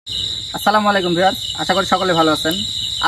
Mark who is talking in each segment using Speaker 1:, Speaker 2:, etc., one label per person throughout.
Speaker 1: আসসালামু আলাইকুম ভিউয়ার্স, আশা করি সকলে ভালো আছেন।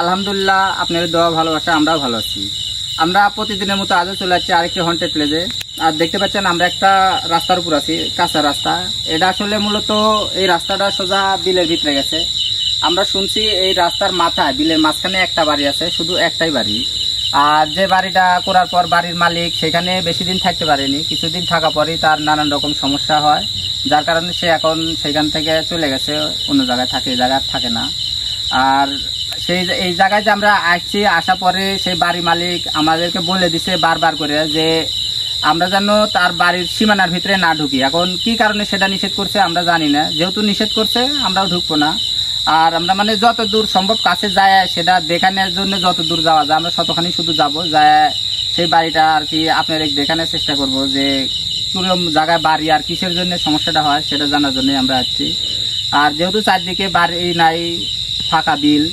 Speaker 1: আলহামদুলিল্লাহ, আপনাদের দোয়া ভালোবাসা আমরাও ভালো আছি। আমরা প্রতিদিনের মতো আজও চলে যাচ্ছি আরেকটি হন্টেড প্লেসে। আর দেখতে পাচ্ছেন আমরা একটা রাস্তার উপর আছি, কাঁচা রাস্তা। এটা আসলে মূলত এই রাস্তাটা সোজা বিলের ভিতরে গেছে। আমরা শুনছি এই রাস্তার মাথায় বিলের মাঝখানে একটা বাড়ি আছে, শুধু একটাই বাড়ি। আর যে বাড়িটা করার পর বাড়ির মালিক সেখানে বেশি দিন থাকতে পারেনি, কিছুদিন থাকা পরেই তার নানান রকম সমস্যা হয়, যার কারণে সে এখন সেখান থেকে চলে গেছে, অন্য জায়গায় থাকে, এই জায়গায় থাকে না। আর এই জায়গায় যে আমরা আসছি, আসা পরে সেই বাড়ি মালিক আমাদেরকে বলে দিছে বারবার করে যে আমরা যেন তার বাড়ির সীমানার ভিতরে না ঢুকি। এখন কি কারণে সেটা নিষেধ করছে আমরা জানি না, যেহেতু নিষেধ করছে আমরাও ঢুকবো না। আর আমরা মানে যত দূর সম্ভব কাছে যায় সেটা দেখানোর জন্য যত দূর যাওয়া যায় আমরা ততখানি শুধু যাবো, যায় সেই বাড়িটা আর কি আপনাদের দেখানোর চেষ্টা করব যে কিরকম জায়গায় বাড়ি আর কিসের জন্য সমস্যাটা হয় সেটা জানার জন্য আমরা আসছি। আর যেহেতু চারদিকে বাড়ি নাই, ফাঁকা বিল,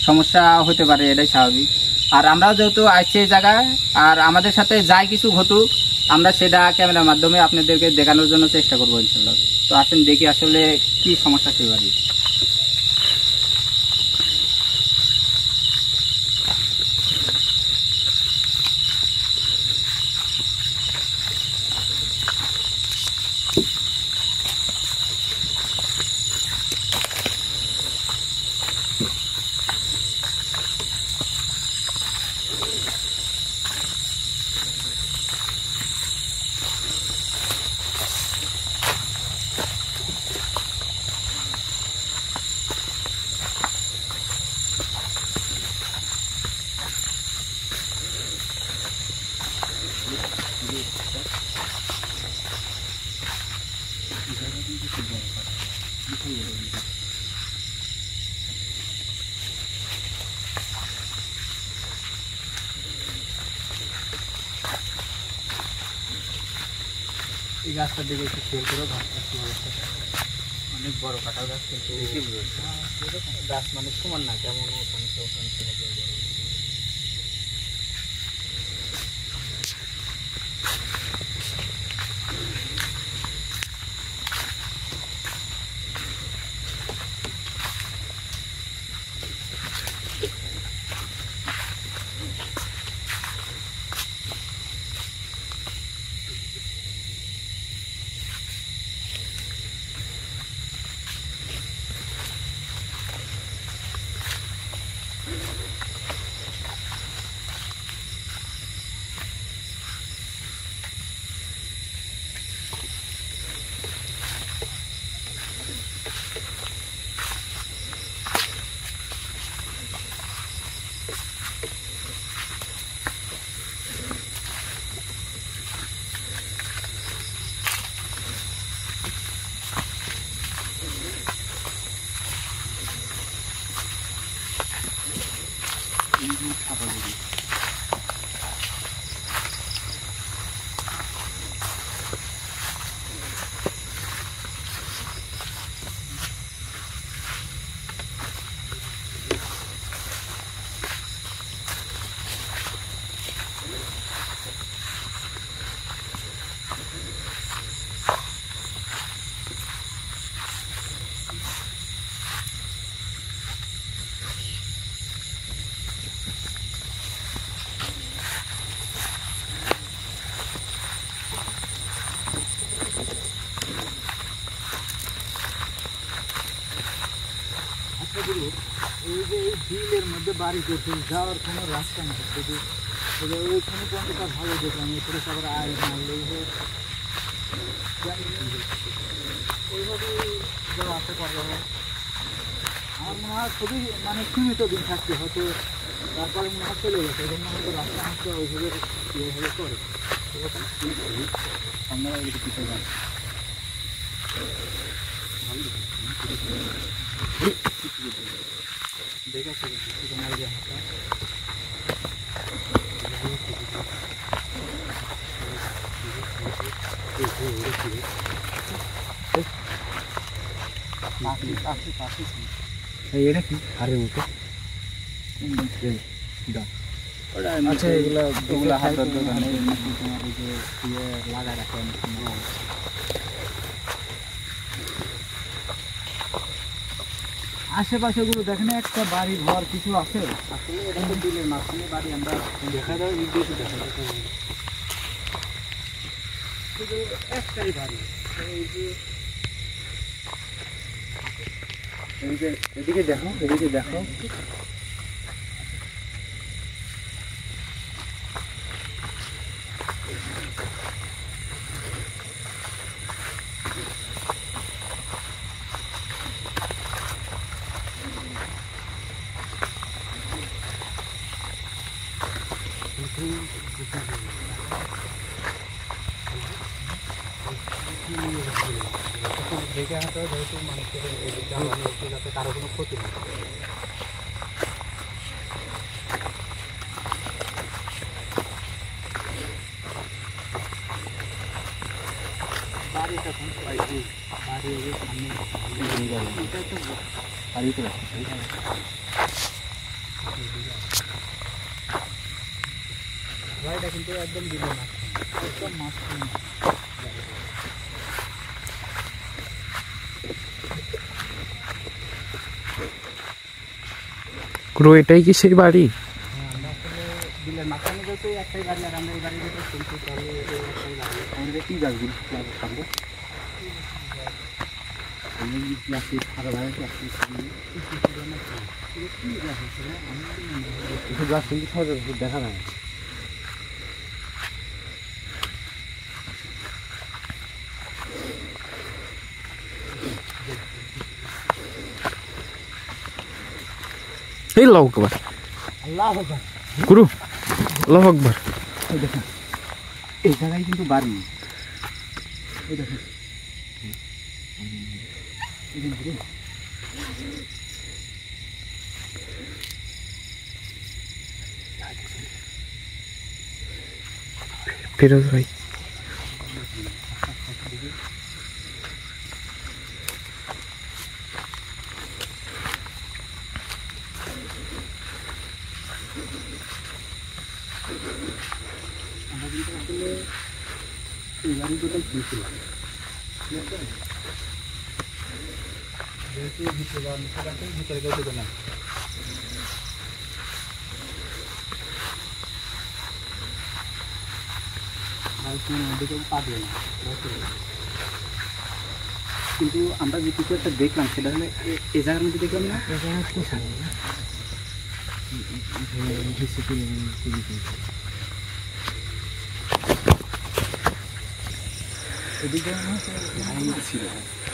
Speaker 1: সমস্যা হতে পারে, এটাই স্বাভাবিক। আর আমরাও যেহেতু আসছি এই জায়গায়, আর আমাদের সাথে যাই কিছু ঘটুক আমরা সেটা ক্যামেরার মাধ্যমে আপনাদেরকে দেখানোর জন্য চেষ্টা করবো ইনশাল্লাহ। তো আসেন দেখি আসলে কি সমস্যা সেই বাড়ি। এই গাছটার দিকে একটু খেয়াল করে, গাছটা কি অবস্থা, অনেক বড় কাঁঠাল গাছ, কিন্তু গাছ মানে সমান না, কেমন এই যে এই বিলের মধ্যে বাড়ি করতে যাওয়ার কোনো রাস্তা নেই, শুধু ওইখানে পর্যন্ত ভালো দেখলাম, এরপরে সবার আয় মারলেই ওইভাবে যাওয়া আসতে পারবো। আমার মনে হয় খুবই মানে সীমিত দিন থাকতে হয়তো, তারপরে মনে হয় চলে গেছে, এই জন্য হয়তো রাস্তা হাঁটতে ওইভাবে এইভাবে করে আপনারা ওইদিকে পিছিয়ে যান। দেখে এটা কি হারের মতো আচ্ছা, এগুলো হাতের দোকানে তোমার ওই যে লাগা রাখেন।
Speaker 2: আশেপাশে গুলো দেখেন একটা বাড়ি ঘর কিছু আছে আসলে এটা তো বিলের মাঝখানে বাড়ি আমরা দেখা যায় বেশি দেখা যায় শুধু একটাই বাড়ি এই যে এদিকে দেখো দেখে হাঁটো যেহেতু মানুষের যাতে কারো কোনো ক্ষতি না বাড়িটা বাড়ির সামনে বাড়িটা কিন্তু একদম দিল না একদম মাঝখানে
Speaker 3: গুরু এটাই কি সেই বাড়ি?
Speaker 2: আমরা আসলে বিলের মাঝখানে যেহেতু একটাই বাড়ি আর আমরা এই বাড়ির ভিতরে শুনছি তাহলে একটাই বাড়ি আমাদের কি গাছগুলো থাকবো প্লাস্টিক সারা ভাড়া প্লাস্টিক গাছ কিন্তু সহজে দেখা যায়
Speaker 3: এই আল্লাহু আকবার
Speaker 2: আল্লাহু আকবার
Speaker 3: গুরু আল্লাহু আকবার
Speaker 2: এই দেখুন এই জায়গায় কিন্তু বাড়ি এই দেখুন
Speaker 3: ফিরোজ ভাই
Speaker 2: আমরা কিন্তু আসলে এই বাড়িগুলোই শুনছিলাম যেহেতু ভিতরে যাওয়ার নিচে রাখেন ভিতরে কেউ দেবে না কিন্তু আমরা যে কিছু একটা দেখলাম সেটা হলে এই জায়গার মধ্যে দেখলাম না এই জায়গা কি সামনে না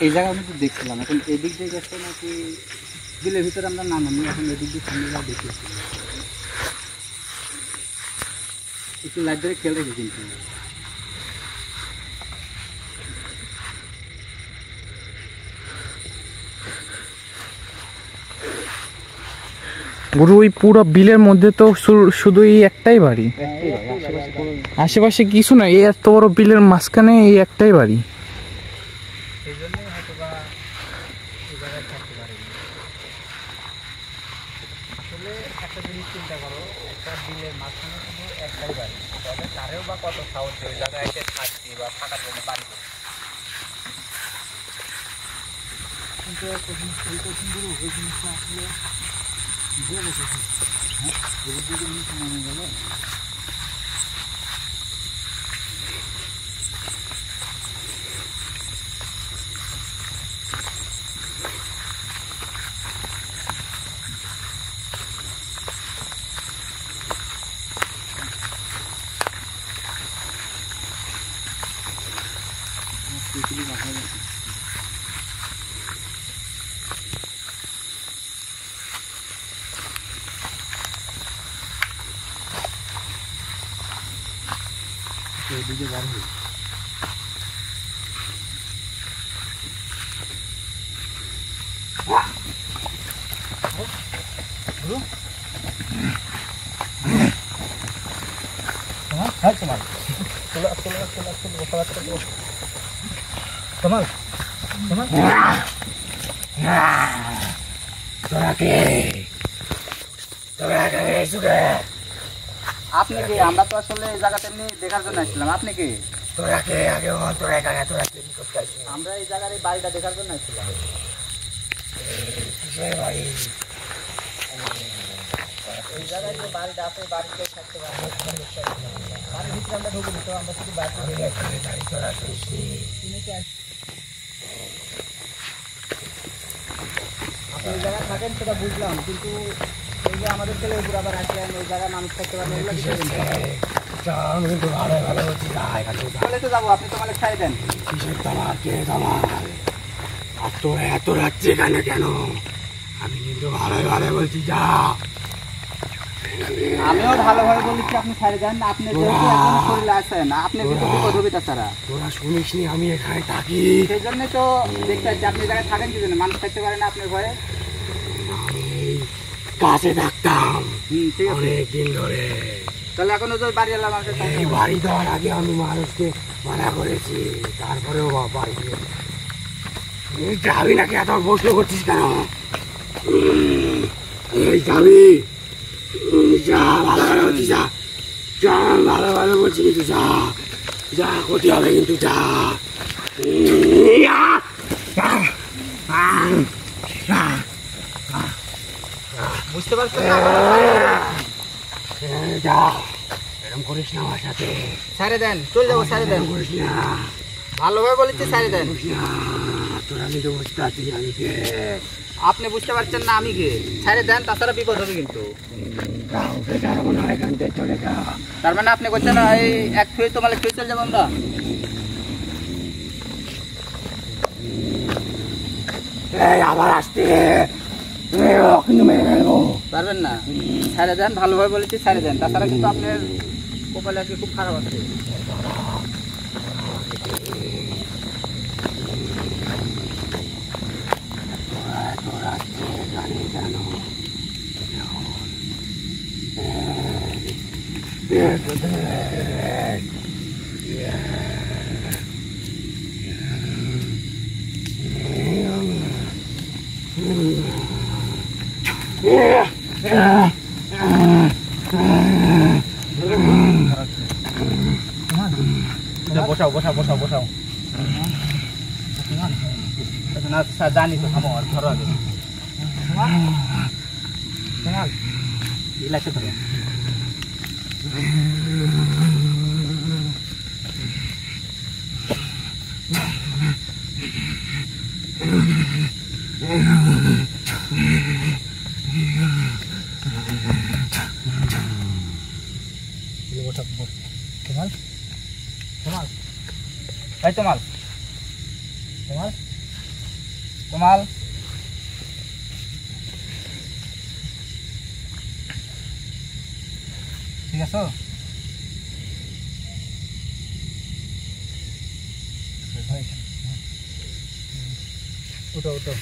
Speaker 2: এই জায়গার মধ্যে দেখছিলাম এখন এদিক দিয়ে গেছে নাকি বিলের ভিতরে আমরা নামি এখন এদিক দিয়ে সামনে যা দেখেছি একটু লাইট ধরে খেয়াল রেখে কিন্তু
Speaker 3: গুরু ওই পুরো বিলের মধ্যে তো শুধু এই একটাই বাড়ি আশেপাশে কিছু না এই এত বড় বিলের মাঝখানে এই একটাই বাড়ি
Speaker 2: সেই জন্যই হয়তো বা এই জায়গায় থাকতে পারে আসলে একটা জিনিস চিন্তা করো একটা বিলের মাঝখানে শুধু একটাই বাড়ি তবে তারেও বা কত সাহস ওই জায়গায় এসে থাকছি বা থাকার জন্য বাড়ি করছি কিন্তু একটা জিনিস এই কঠিনগুলো ওই জিনিসটা আসলে বলে গেছে হ্যাঁ এগুলো যদি নিচে নামে গেল এদিকে বার হই
Speaker 1: আপনি কি? আমরা তো আসলে এই জায়গাটা এমনি দেখার জন্য আসছিলাম। আপনি কি?
Speaker 2: তোরা কে আগে তোরা এখানে তোরা কি করতে
Speaker 1: আমরা এই জায়গার এই বাড়িটা দেখার জন্য আসছিলাম।
Speaker 2: এই জায়গায় যে বাড়িটা আছে বাড়িতে থাকতে পারে বাড়ির ভিতরে আমরা ঢুকিনি তো আমরা শুধু বাড়ি আপনি এই জায়গায় থাকেন সেটা বুঝলাম, কিন্তু এই যে আমাদের ছেলে উপর আবার আসলেন ওই জায়গায় মানুষ থাকতে পারেন এগুলো কিছু
Speaker 4: আমি কিন্তু ভালো ভালো বলছি না, এখানে
Speaker 1: তাহলে তো যাবো, আপনি তো মানে খাই দেন।
Speaker 4: কিসের দামাল, কে দামাল? আর তোরা এত রাত্রে এখানে কেন? আমি কিন্তু ভালো ভালো বলছি, যা।
Speaker 1: আমিও ভালোভাবে বলেছি আপনি ছাড়ে দেন, আপনি যেহেতু একদম শরীরে আছেন, আপনি কিন্তু বিপদ হবে তাছাড়া।
Speaker 4: তোরা শুনিস নি আমি এখানে থাকি?
Speaker 1: সেই জন্যই তো দেখতে পাচ্ছি আপনি এই জায়গায় থাকেন কি জন্য, মানুষ থাকতে পারে না আপনার ভয়ে।
Speaker 4: আমি এই কাছে থাকতাম
Speaker 1: ঠিক আছে,
Speaker 4: অনেকদিন ধরে।
Speaker 1: তাহলে এখন ওই যে বাড়ি এলাম মানুষের সাথে।
Speaker 4: এই বাড়ি দেওয়ার আগে আমি মানুষকে মানা করেছি, তারপরেও বাড়ি যাবি নাকি? এত প্রশ্ন করছিস কেন? এই যাবি? যা, ভালো ভালো বলছি, যা যা, ভালো ভালো বলছি, কিন্তু যা যা, ক্ষতি হবে কিন্তু, যা।
Speaker 1: বুঝতে পারছেন
Speaker 4: যা, এরকম করিস না আমার সাথে,
Speaker 1: ছাড়ে দেন, চলে যাবো, ছাড়ে দেন।
Speaker 4: করিস না,
Speaker 1: ভালোভাবে বলেছি ছাড়ে দেন।
Speaker 4: তোরা আমি তো বুঝতে পারছি আমি কে।
Speaker 1: আপনি বুঝতে পারছেন না আমি কে, ছাড়ে দেন, তাছাড়া বিপদ হবে কিন্তু। তার মানে আপনি করছেন এই এক থুয়ে তোমার থুয়ে চলে যাবো আমরা।
Speaker 4: আবার আসতে কিন্তু মেরে ফেলবো।
Speaker 1: পারবেন না, ছাড়ে দেন, ভালোভাবে বলেছি ছাড়ে দেন, তাছাড়া কিন্তু আপনার কপালে আজকে খুব খারাপ আছে। বসাও বসাও বসাও বসাও না, জানি তো, থামো আর ধরো আগে লাগছে ধরো। তোমাল তোমাল ভাই, তোমাল তোমাল তোমাল ঠিক আছে? উঠো উঠো।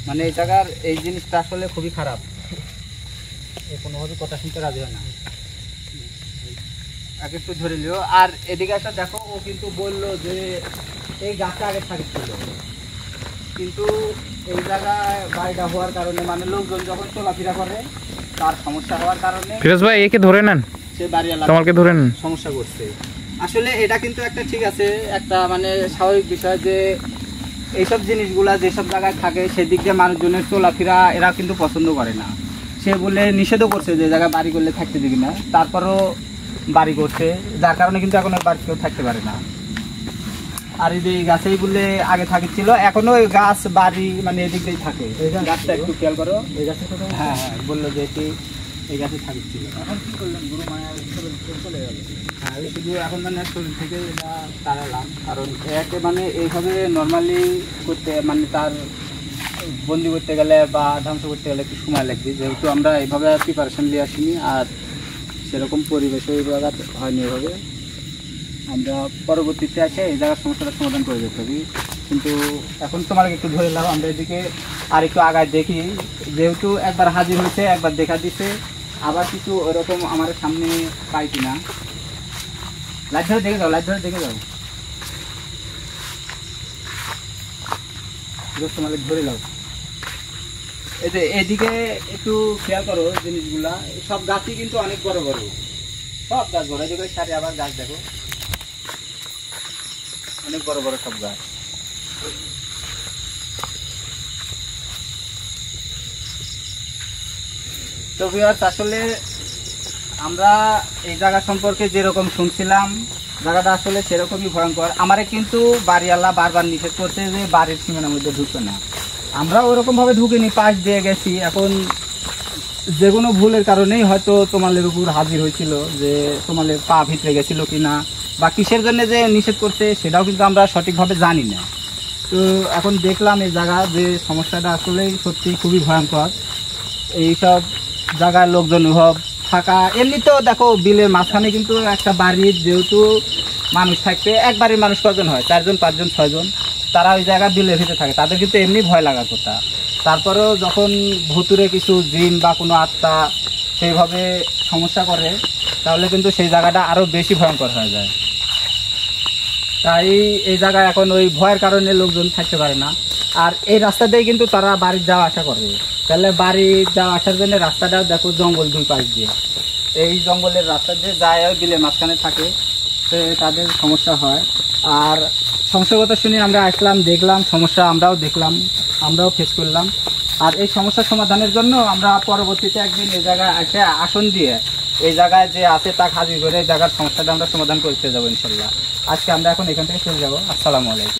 Speaker 1: মানে এই জায়গার এই জিনিসটা আসলে খুবই খারাপ, কোনোভাবে কথা শুনতে রাজি হয় না। আগে একটু ধরে লিও। আর এদিকে একটা দেখো, ও কিন্তু বললো যে এই গাছটা আগে থাকছিল, কিন্তু এই জায়গায় বাড়িটা হওয়ার কারণে মানে লোকজন যখন চলাফেরা করে তার সমস্যা হওয়ার কারণে
Speaker 3: ফিরোজ ভাই একে ধরে নেন,
Speaker 1: সে বাড়ি
Speaker 3: তোমাকে ধরে নেন,
Speaker 1: সমস্যা করছে। আসলে এটা কিন্তু একটা ঠিক আছে, একটা মানে স্বাভাবিক বিষয় যে এইসব জিনিসগুলা যেসব জায়গায় থাকে সেদিক দিয়ে মানুষজনের চলাফেরা এরা কিন্তু পছন্দ করে না। সে বলে নিষেধও করছে যে জায়গায় বাড়ি করলে থাকতে দিবি না, তারপরও বাড়ি করছে, যার কারণে কিন্তু এখন বাড়ি কেউ থাকতে পারে না। আর এই যে গাছেই বলে আগে থাকছিল, এখনো ওই গাছ বাড়ি মানে এদিক দিয়েই থাকে। গাছটা একটু খেয়াল করো, এই গাছে হ্যাঁ হ্যাঁ বললো যে এটি এই গাছে থাকছিল। এখন কি করলেন গুরু মায়া চলে গেল। হ্যাঁ, আমি শুধু এখন মানে শরীর থেকে এটা তাড়ালাম, কারণ একে মানে এইভাবে নর্মালি করতে মানে তার বন্দি করতে গেলে বা ধ্বংস করতে গেলে একটু সময় লাগবে, যেহেতু আমরা এইভাবে প্রিপারেশন নিয়ে আসিনি আর সেরকম পরিবেশও এই জায়গা হয়নি। এভাবে আমরা পরবর্তীতে আসে এই জায়গার সমস্যাটা সমাধান করে যেতে হবে। কিন্তু এখন তোমাকে একটু ধরে নাও, আমরা এদিকে আর একটু আগায় দেখি, যেহেতু একবার হাজির হয়েছে, একবার দেখা দিছে, আবার কিছু ওরকম আমার সামনে পাই কিনা। লাইট ধরে দেখে যাও, লাইট ধরে দেখে যাও, তোমাকে ধরে নাও। এই যে এদিকে একটু খেয়াল করো জিনিসগুলা, সব গাছই কিন্তু অনেক বড় বড়, সব গাছ বড়। এদিকে সারি আবার গাছ দেখো, অনেক বড় বড় সব গাছ। তো ভিউয়ার্স, আসলে আমরা এই জায়গা সম্পর্কে যেরকম শুনছিলাম, জায়গাটা আসলে সেরকমই ভয়ঙ্কর। আমারে কিন্তু বাড়িওয়ালা বারবার নিষেধ করছে যে বাড়ির সীমানার মধ্যে ঢুকবে না। আমরা ওরকম ভাবে ঢুকিনি, পাশ দিয়ে গেছি। এখন যে কোনো ভুলের কারণেই হয়তো তোমালের উপর হাজির হয়েছিল, যে তোমালের পা ভিতরে গেছিল কিনা বা কিসের জন্য যে নিষেধ করছে সেটাও কিন্তু আমরা সঠিকভাবে জানি না। তো এখন দেখলাম এই জায়গা যে সমস্যাটা আসলেই সত্যি খুবই ভয়ঙ্কর। এইসব জায়গায় লোকজন থাকা, এমনিতেও দেখো বিলের মাঝখানে কিন্তু একটা বাড়ির যেহেতু মানুষ থাকতে, এক বাড়ির মানুষ কজন হয়, 4 জন 5 জন 6 জন, তারা ওই জায়গায় বিলের ভিতরে থাকে, তাদের কিন্তু এমনি ভয় লাগার কথা। তারপরেও যখন ভুতুরে কিছু জিন বা কোনো আত্মা সেইভাবে সমস্যা করে, তাহলে কিন্তু সেই জায়গাটা আরও বেশি ভয়ঙ্কর হয়ে যায়। তাই এই জায়গায় এখন ওই ভয়ের কারণে লোকজন থাকতে পারে না। আর এই রাস্তা দিয়ে কিন্তু তারা বাড়ির যাওয়া আসা করে, তাহলে বাড়ি যাওয়া আসার জন্য রাস্তাটাও দেখো জঙ্গল 2 পাশ দিয়ে, এই জঙ্গলের রাস্তা দিয়ে যায়, ওই বিলের মাঝখানে থাকে, তো তাদের সমস্যা হয়। আর সমস্যার কথা শুনে আমরা আসলাম, দেখলাম সমস্যা, আমরাও দেখলাম, আমরাও ফেস করলাম। আর এই সমস্যার সমাধানের জন্য আমরা পরবর্তীতে একদিন এই জায়গায় এসে আসন দিয়ে এই জায়গায় যে আছে তা হাজির করে এই জায়গার সমস্যাটা আমরা সমাধান করতে যাবো ইনশাল্লাহ। আজকে আমরা এখন এখান থেকে চলে যাবো। আসসালামু আলাইকুম।